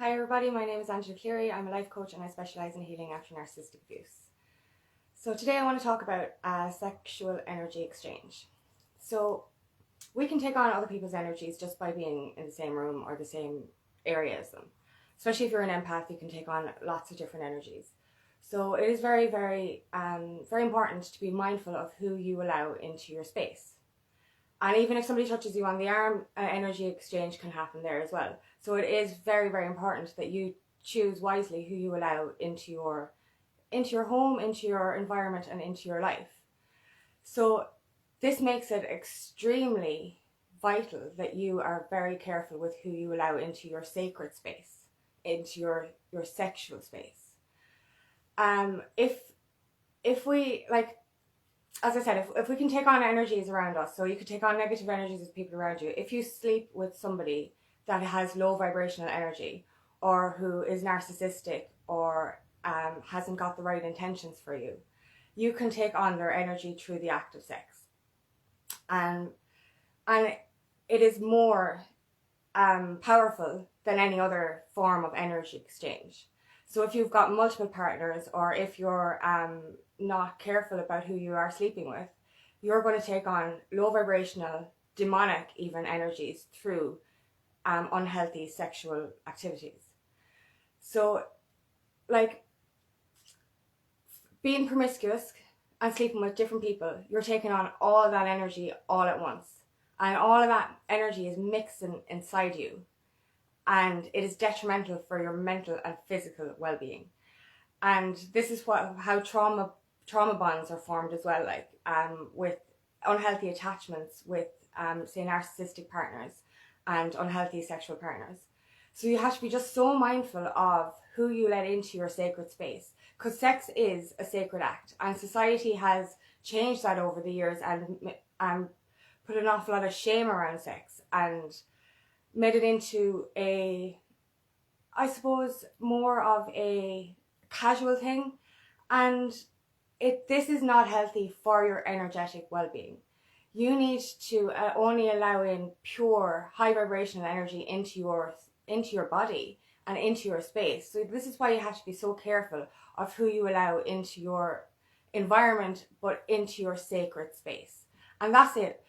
Hi everybody, my name is Angela Cleary. I'm a life coach and I specialise in healing after narcissistic abuse. So today I want to talk about sexual energy exchange. So we can take on other people's energies just by being in the same room or the same area as them. Especially if you're an empath, you can take on lots of different energies. So it is very, very important to be mindful of who you allow into your space. And even if somebody touches you on the arm, energy exchange can happen there as well. So it is very, very important that you choose wisely who you allow into your home, into your environment, and into your life. So this makes it extremely vital that you are very careful with who you allow into your sacred space, into your sexual space. If we, like, as I said, if we can take on energies around us, so you could take on negative energies of people around you. If you sleep with somebody that has low vibrational energy or who is narcissistic or hasn't got the right intentions for you, you can take on their energy through the act of sex. And it is more powerful than any other form of energy exchange. So if you've got multiple partners, or if you're not careful about who you are sleeping with, you're going to take on low vibrational, demonic even energies through unhealthy sexual activities. So, like, being promiscuous and sleeping with different people, you're taking on all that energy all at once. And all of that energy is mixing inside you. And it is detrimental for your mental and physical well-being. And this is how trauma bonds are formed as well, like with unhealthy attachments with say narcissistic partners and unhealthy sexual partners. So you have to be just so mindful of who you let into your sacred space, because sex is a sacred act, and society has changed that over the years and put an awful lot of shame around sex and made it into I suppose, more of a casual thing. And this is not healthy for your energetic well-being. You need to only allow in pure, high vibrational energy into your body and into your space. So this is why you have to be so careful of who you allow into your environment, but into your sacred space. And that's it.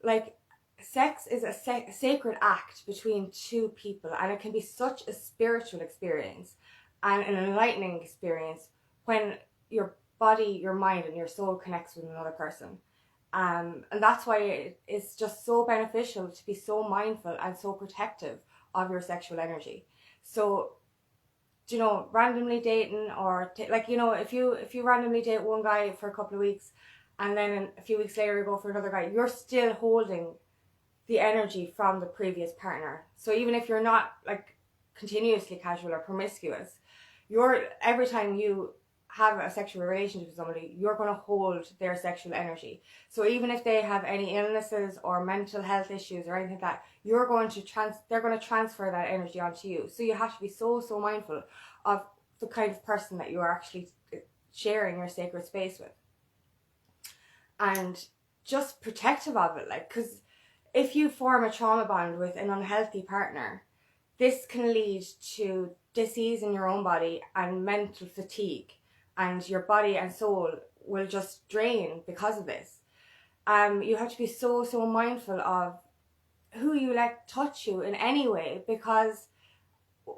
Like, sex is a sacred act between two people, and it can be such a spiritual experience and an enlightening experience when your body, your mind, and your soul connects with another person. And that's why it's just so beneficial to be so mindful and so protective of your sexual energy. So, randomly dating, or if you randomly date one guy for a couple of weeks and then a few weeks later you go for another guy, you're still holding the energy from the previous partner. So even if you're not like continuously casual or promiscuous, every time you have a sexual relationship with somebody, you're going to hold their sexual energy. So even if they have any illnesses or mental health issues or anything like that, they're going to transfer that energy onto you. So you have to be so mindful of the kind of person that you are actually sharing your sacred space with, and just protective of it. Like, because if you form a trauma bond with an unhealthy partner, this can lead to disease in your own body and mental fatigue, and your body and soul will just drain because of this. You have to be so mindful of who you let touch you in any way, because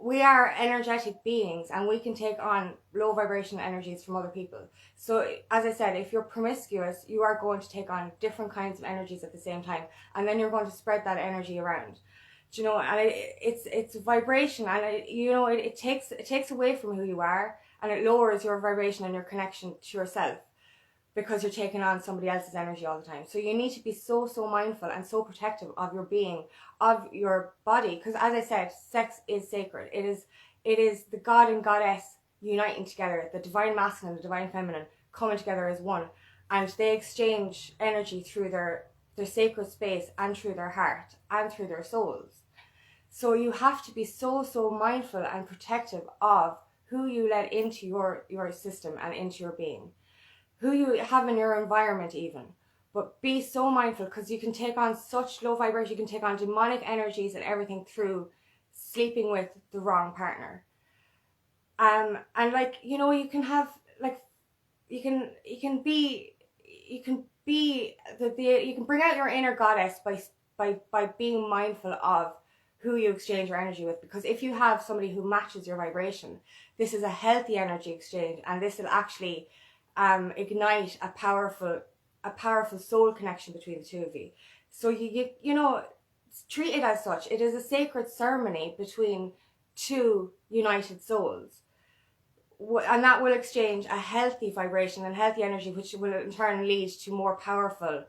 we are energetic beings and we can take on low vibrational energies from other people. So as I said, if you're promiscuous, you are going to take on different kinds of energies at the same time, and then you're going to spread that energy around. And it's vibration, and it takes away from who you are, and it lowers your vibration and your connection to yourself, because you're taking on somebody else's energy all the time. So you need to be so mindful and so protective of your being, of your body, because as I said, sex is sacred. It is the God and Goddess uniting together, the divine masculine and the divine feminine coming together as one, and they exchange energy through their sacred space and through their heart and through their souls. So you have to be so mindful and protective of who you let into your system and into your being, who you have in your environment even. But be so mindful, because you can take on such low vibration, you can take on demonic energies and everything through sleeping with the wrong partner. And like, you know, you can have like, you can bring out your inner goddess by being mindful of who you exchange your energy with. Because if you have somebody who matches your vibration, this is a healthy energy exchange, and this will actually ignite a powerful soul connection between the two of you. So you know, treat it as such. It is a sacred ceremony between two united souls, and that will exchange a healthy vibration and healthy energy, which will in turn lead to more powerful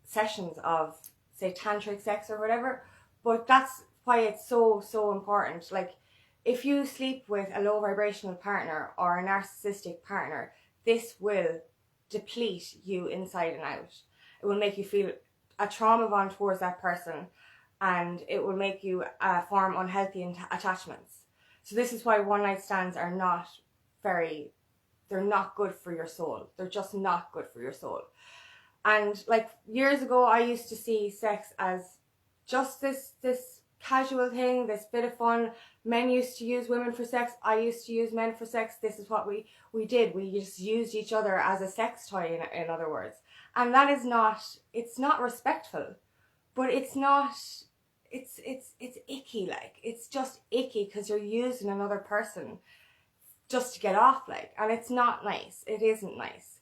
sessions of, say, tantric sex or whatever. But that's why it's so important. Like, if you sleep with a low vibrational partner or a narcissistic partner, this will deplete you inside and out. It will make you feel a trauma bond towards that person, and it will make you form unhealthy attachments. So this is why one night stands are not they're not good for your soul. They're just not good for your soul. And like, years ago, I used to see sex as just this casual thing, this bit of fun. Men used to use women for sex. I used to use men for sex. This is what we did. We just used each other as a sex toy, in other words. And that is not, it's not respectful, but it's not, it's icky. Like, it's just icky because you're using another person just to get off, like, and it's not nice. It isn't nice.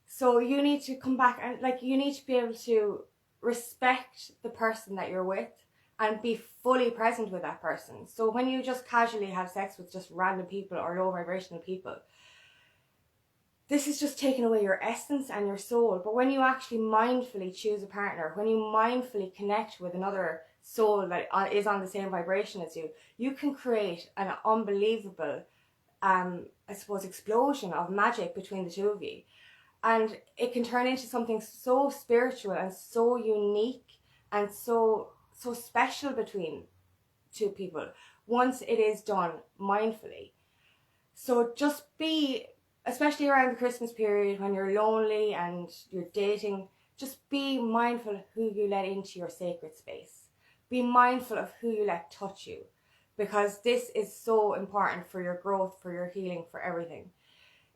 So you need to come back and, like, you need to be able to respect the person that you're with and be fully present with that person. So when you just casually have sex with just random people or low vibrational people, this is just taking away your essence and your soul. But when you actually mindfully choose a partner, when you mindfully connect with another soul that is on the same vibration as you, you can create an unbelievable, I suppose, explosion of magic between the two of you. And it can turn into something so spiritual and so unique and so special between two people once it is done mindfully. So just be, especially around the Christmas period when you're lonely and you're dating, just be mindful of who you let into your sacred space. Be mindful of who you let touch you, because this is so important for your growth, for your healing, for everything.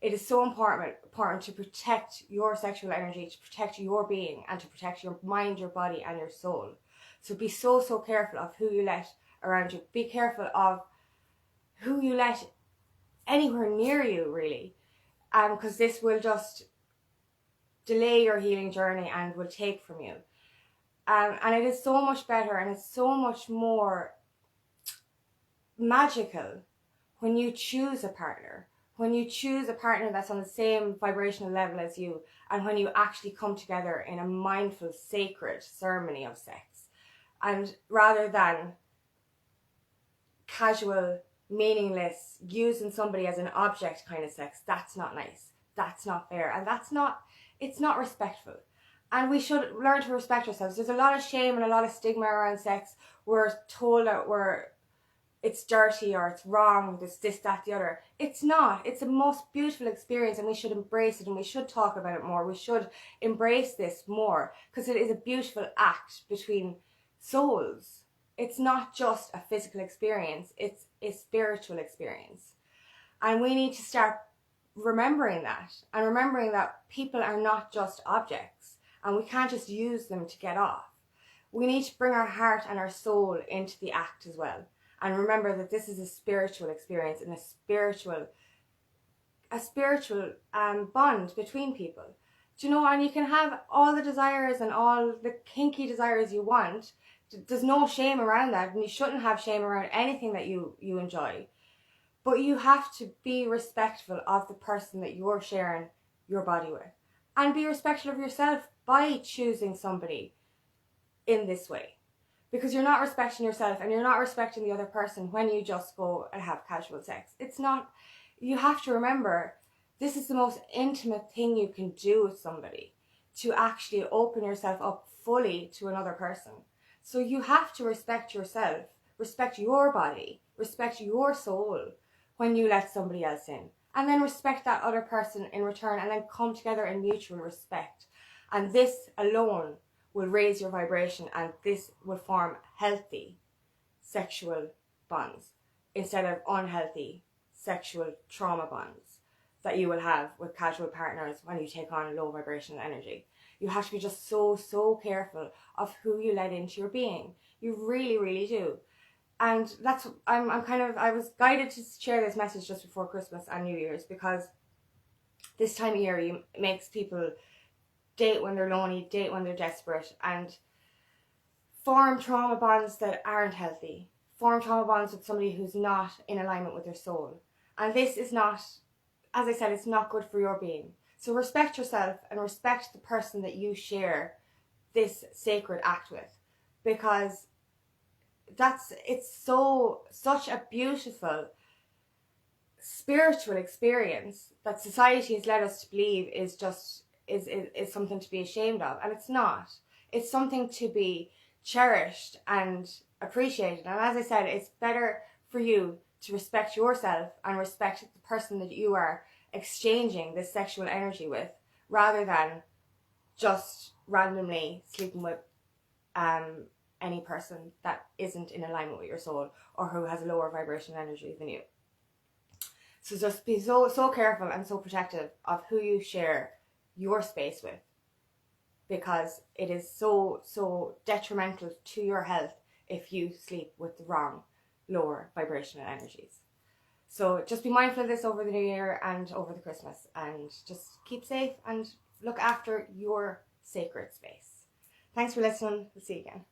It is so important to protect your sexual energy, to protect your being, and to protect your mind, your body, and your soul. So be so careful of who you let around you. Be careful of who you let anywhere near you, really. Because this will just delay your healing journey and will take from you. And it is so much better, and it's so much more magical when you choose a partner. When you choose a partner that's on the same vibrational level as you, and when you actually come together in a mindful, sacred ceremony of sex. And rather than casual, meaningless, using somebody as an object kind of sex, that's not nice. That's not fair. And it's not respectful. And we should learn to respect ourselves. There's a lot of shame and a lot of stigma around sex. We're told that it's dirty or it's wrong, this, that, the other. It's not. It's the most beautiful experience, and we should embrace it, and we should talk about it more. We should embrace this more, because it is a beautiful act between souls. It's not just a physical experience, it's a spiritual experience. And we need to start remembering that, and remembering that people are not just objects, and we can't just use them to get off. We need to bring our heart and our soul into the act as well. And remember that this is a spiritual experience and a spiritual bond between people. Do you know? And you can have all the desires and all the kinky desires you want. There's no shame around that, and you shouldn't have shame around anything that you enjoy. But you have to be respectful of the person that you're sharing your body with. And be respectful of yourself by choosing somebody in this way. Because you're not respecting yourself, and you're not respecting the other person when you just go and have casual sex. It's not, you have to remember, this is the most intimate thing you can do with somebody, to actually open yourself up fully to another person. So you have to respect yourself, respect your body, respect your soul when you let somebody else in. And then respect that other person in return, and then come together in mutual respect. And this alone will raise your vibration, and this will form healthy, sexual bonds instead of unhealthy sexual trauma bonds that you will have with casual partners when you take on low vibrational energy. You have to be just so careful of who you let into your being. You really, really do. And that's, I was guided to share this message just before Christmas and New Year's, because this time of year it makes people date when they're lonely, date when they're desperate, and form trauma bonds that aren't healthy. Form trauma bonds with somebody who's not in alignment with their soul. And this is not, as I said, it's not good for your being. So respect yourself and respect the person that you share this sacred act with, because it's such a beautiful spiritual experience that society has led us to believe is something to be ashamed of, and it's not. It's something to be cherished and appreciated. And as I said, it's better for you to respect yourself and respect the person that you are exchanging this sexual energy with, rather than just randomly sleeping with any person that isn't in alignment with your soul or who has a lower vibrational energy than you. So just be so careful and so protective of who you share your space with, because it is so detrimental to your health if you sleep with the wrong lower vibrational energies. So just be mindful of this over the New Year and over the Christmas, and just keep safe and look after your sacred space. Thanks for listening. We'll see you again.